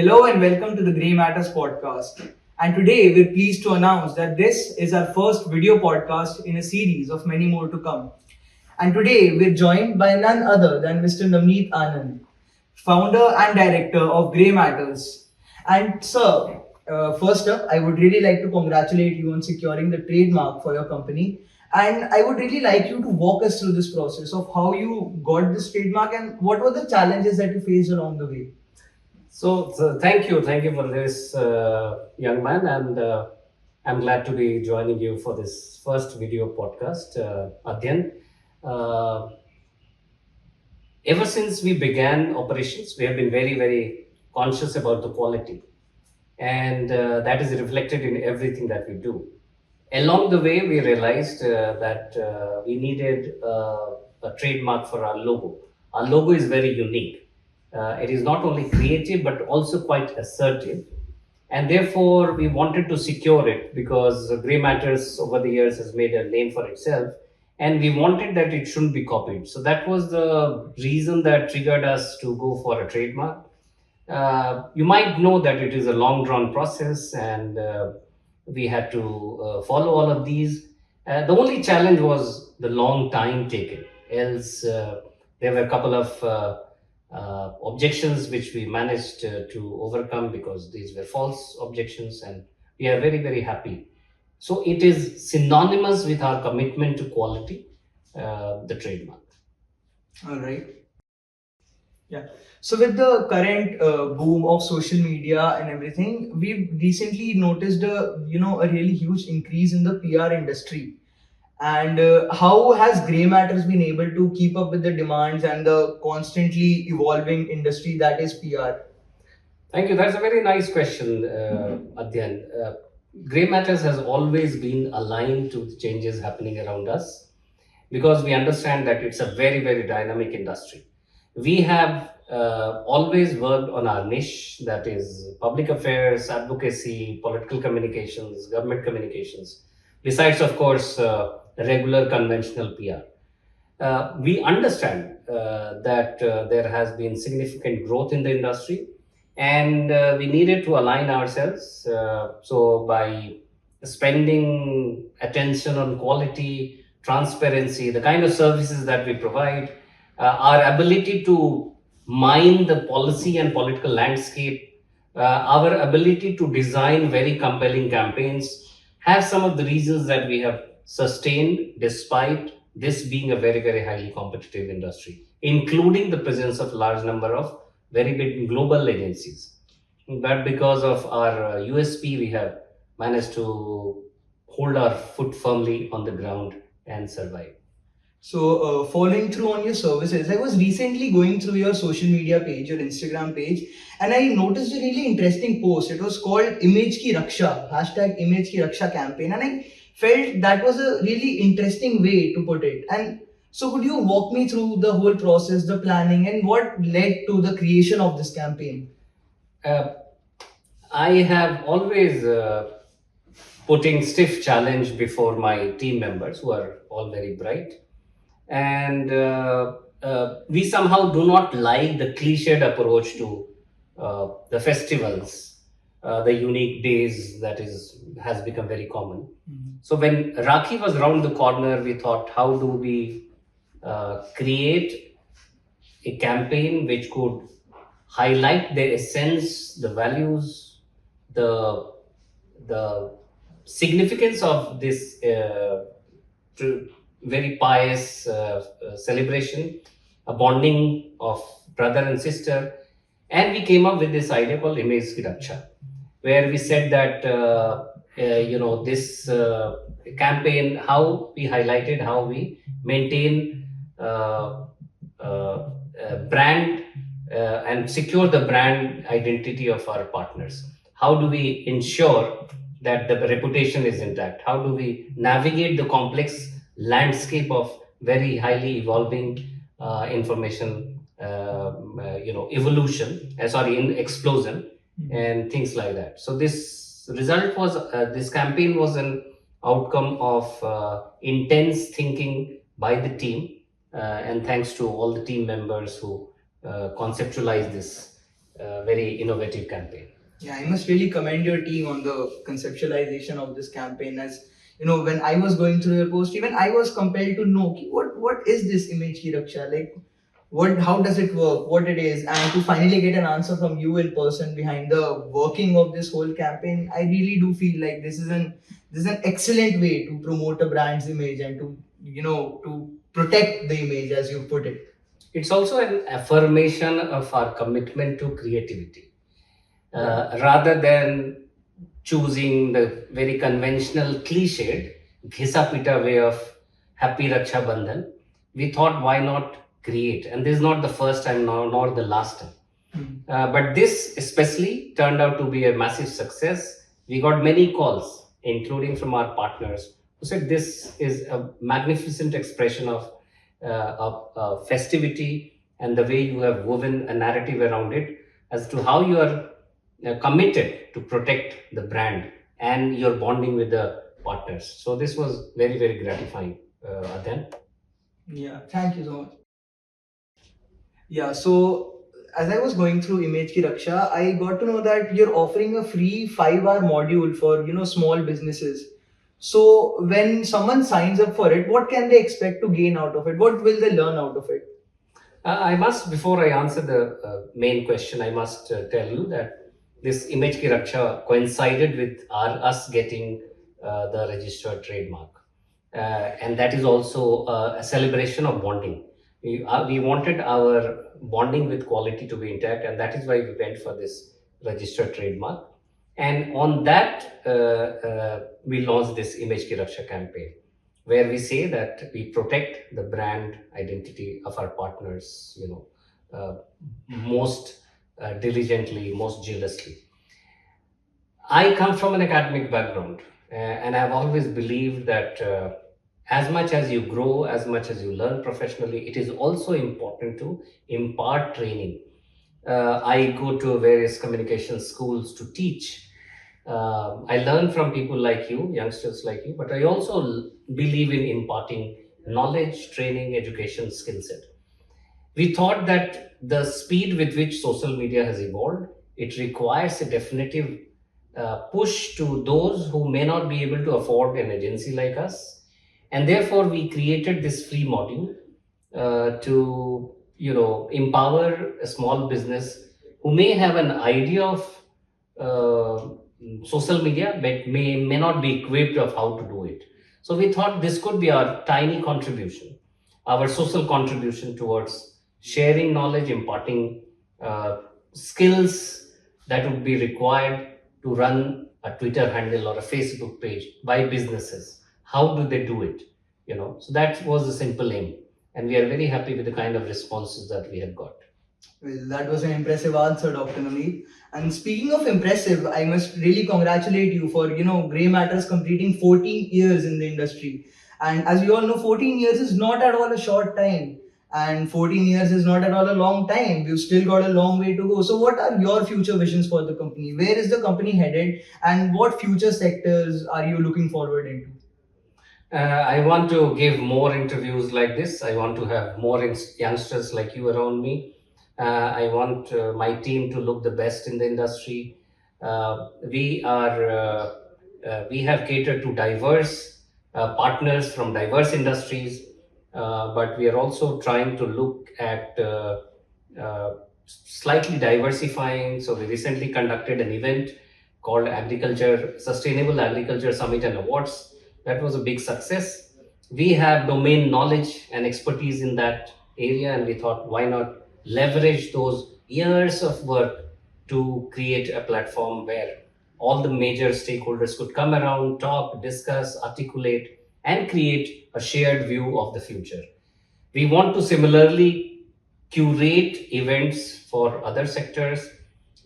Hello and welcome to the Grey Matters podcast. And today we're pleased to announce that this is our first video podcast in a series of many more to come. And today we're joined by none other than Mr. Navneet Anand, founder and director of Grey Matters. And sir, first up, I would really like to congratulate you on securing the trademark for your company. And I would really like you to walk us through this process of how you got this trademark and what were the challenges that you faced along the way. So thank you for this, young man, and I'm glad to be joining you for this first video podcast, Adyan. Uh, Ever since we began operations, we have been very conscious about the quality, and that is reflected in everything that we do. Along the way, we realized that we needed a trademark for our logo. Our logo is very unique. It is not only creative but also quite assertive, and therefore we wanted to secure it because Grey Matters over the years has made a name for itself, and we wanted that it shouldn't be copied. So that was the reason that triggered us to go for a trademark. You might know that it is a long drawn process, and we had to follow all of these. The only challenge was the long time taken. Else, there were a couple of objections which we managed to overcome because these were false objections, and we are very happy. So it is synonymous with our commitment to quality, the trademark. All right. Yeah. So with the current boom of social media and everything, we've recently noticed a really huge increase in the PR industry. And how has Grey Matters been able to keep up with the demands and the constantly evolving industry that is PR? Thank you. That's a very nice question, Adyan. Grey Matters has always been aligned to the changes happening around us because we understand that it's a very dynamic industry. We have always worked on our niche, that is public affairs, advocacy, political communications, government communications, besides, of course, regular conventional PR. We understand that there has been significant growth in the industry, and we needed to align ourselves. So, by spending attention on quality, transparency, the kind of services that we provide, our ability to mine the policy and political landscape, our ability to design very compelling campaigns, have some of the reasons that we have sustained despite this being a very highly competitive industry, including the presence of large number of very big global agencies. But because of our USP, we have managed to hold our foot firmly on the ground and survive. So, following through on your services, I was recently going through your social media page, your Instagram page, and I noticed a really interesting post. It was called Image Ki Raksha, hashtag Image Ki Raksha campaign. And I felt that was a really interesting way to put it. And so, could you walk me through the whole process, the planning, and what led to the creation of this campaign? Uh, I have always putting stiff challenge before my team members who are all very bright, and we somehow do not like the cliched approach to the festivals, the unique days that has become very common. So when Rakhi was around the corner, we thought, how do we create a campaign which could highlight the essence, the values, the significance of this very pious celebration, a bonding of brother and sister. And we came up with this idea called Image Ki Raksha, where we said that this campaign, how we highlighted how we maintain brand and secure the brand identity of our partners. How do we ensure that the reputation is intact? How do we navigate the complex landscape of very highly evolving information, evolution, in explosion, and things like that. So this result was, this campaign was an outcome of intense thinking by the team, and thanks to all the team members who conceptualized this very innovative campaign. Yeah, I must really commend your team on the conceptualization of this campaign. As you know, when I was going through your post, even I was compelled to know ki what is this image ki raksha, like what, how does it work, what it is, and to finally get an answer from you in person behind the working of this whole campaign. I really do feel like this is an excellent way to promote a brand's image and to, to protect the image as you put it. It's also an affirmation of our commitment to creativity. Rather than choosing the very conventional cliched घिसा पिटा way of happy Raksha Bandhan, we thought why not create? And this is not the first time now, nor the last time. But this especially turned out to be a massive success. We got many calls, including from our partners, who said this is a magnificent expression of festivity and the way you have woven a narrative around it as to how you are committed to protect the brand and your bonding with the partners. So this was very, very gratifying, Adyan. Yeah, thank you so much. Yeah, so as I was going through Image Ki Raksha, I got to know that you're offering a free 5-hour module for small businesses. So when someone signs up for it, what can they expect to gain out of it? What will they learn out of it? I must, before I answer the main question, I must tell you that this Image Ki Raksha coincided with us getting the registered trademark. And that is also a celebration of bonding. We wanted our bonding with quality to be intact, and that is why we went for this registered trademark. And on that, we launched this Image Ki Raksha campaign, where we say that we protect the brand identity of our partners, most diligently, most jealously. I come from an academic background, and I've always believed that as much as you grow, as much as you learn professionally, it is also important to impart training. I go to various communication schools to teach. I learn from people like you, youngsters like you, but I also believe in imparting knowledge, training, education, skill set. We thought that the speed with which social media has evolved, it requires a definitive push to those who may not be able to afford an agency like us, and therefore we created this free module to empower a small business who may have an idea of uh, social media but may not be equipped of how to do it. So we thought this could be our tiny contribution, our social contribution towards sharing knowledge, imparting uh, skills that would be required to run a Twitter handle or a Facebook page by businesses. How do they do it? So that was the simple aim, and we are very happy with the kind of responses that we have got. Well, that was an impressive answer, Dr. Navneet. And speaking of impressive, I must really congratulate you for, Grey Matters completing 14 years in the industry. And as we all know, 14 years is not at all a short time. And 14 years is not at all a long time. We've still got a long way to go. So, what are your future visions for the company? Where is the company headed? And what future sectors are you looking forward into? I want to give more interviews like this. I want to have more youngsters like you around me. I want my team to look the best in the industry. We have catered to diverse partners from diverse industries, but we are also trying to look at slightly diversifying. So we recently conducted an event called Agriculture Sustainable Agriculture Summit and Awards. That was a big success. We have domain knowledge and expertise in that area, and we thought, why not leverage those years of work to create a platform where all the major stakeholders could come around, talk, discuss, articulate, and create a shared view of the future. We want to similarly curate events for other sectors.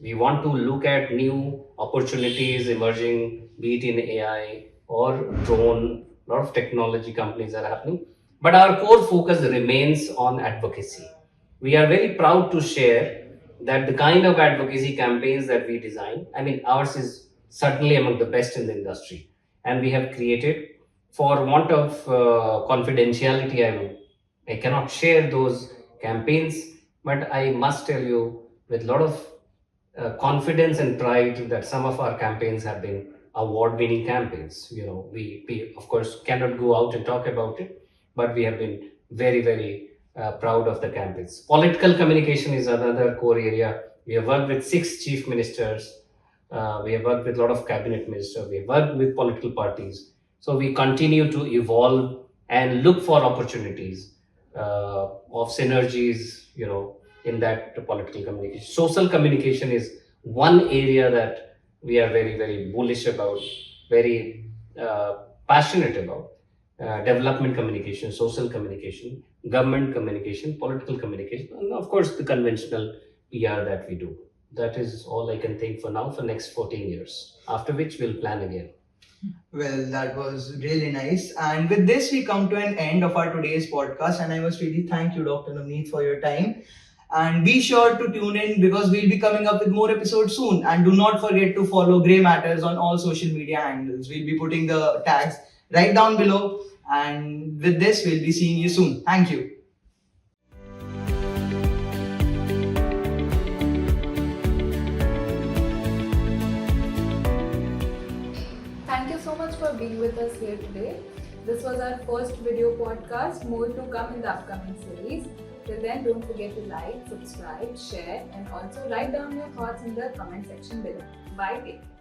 We want to look at new opportunities emerging, be it in AI or drone. A lot of technology companies are happening. But our core focus remains on advocacy. We are very proud to share that the kind of advocacy campaigns that we design, I mean, ours is certainly among the best in the industry. And we have created, for want of confidentiality, I cannot share those campaigns, but I must tell you with a lot of confidence and pride that some of our campaigns have been award-winning campaigns. We of course cannot go out and talk about it, but we have been very, very proud of the campaigns. Political communication is another core area. We have worked with 6 chief ministers. We have worked with a lot of cabinet ministers. We have worked with political parties. So we continue to evolve and look for opportunities of synergies, in that political communication. Social communication is one area that we are very, very bullish about, very passionate about. Development communication, social communication, government communication, political communication, and of course the conventional PR that we do. That is all I can think for now for next 14 years, after which we'll plan again. Well, that was really nice. And with this, we come to an end of our today's podcast. And I must really thank you, Dr. Navneet, for your time. And be sure to tune in because we'll be coming up with more episodes soon. And do not forget to follow Grey Matters on all social media handles. We'll be putting the tags right down below. And with this, we'll be seeing you soon. Thank you. Thank you so much for being with us here today. This was our first video podcast. More to come in the upcoming series. Till then, don't forget to like, subscribe, share, and also write down your thoughts in the comment section below. Bye. Take care.